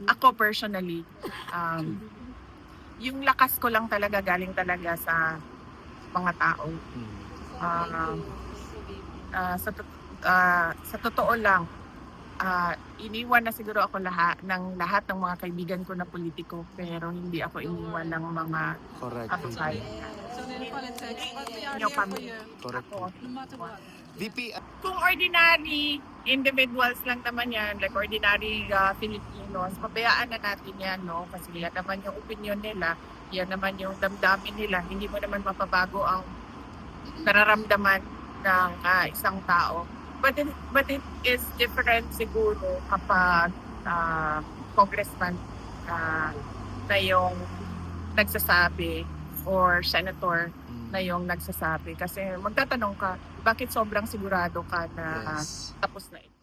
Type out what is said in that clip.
Ako personally, yung lakas ko lang talaga galing talaga sa mga tao. Ah, sa totoo lang, iniwan na siguro ako lahat ng mga kaibigan ko na politiko, pero hindi ako iniwan ng mga Correct. kababayan. So in politics, what we are Inyo here for kami. you, Correct. Ako. no matter what. VP, Kung ordinary individuals lang naman yan, like ordinary Filipinos, pabayaan na natin yan, no? Kasi yan naman yung opinion nila, yan naman yung damdamin nila. Hindi mo naman mapabago ang nararamdaman ng isang tao. But it is different siguro kapag congressman na yung nagsasabi or senator na yung nagsasabi. Kasi magtatanong ka, bakit sobrang sigurado ka na yes. tapos na ito?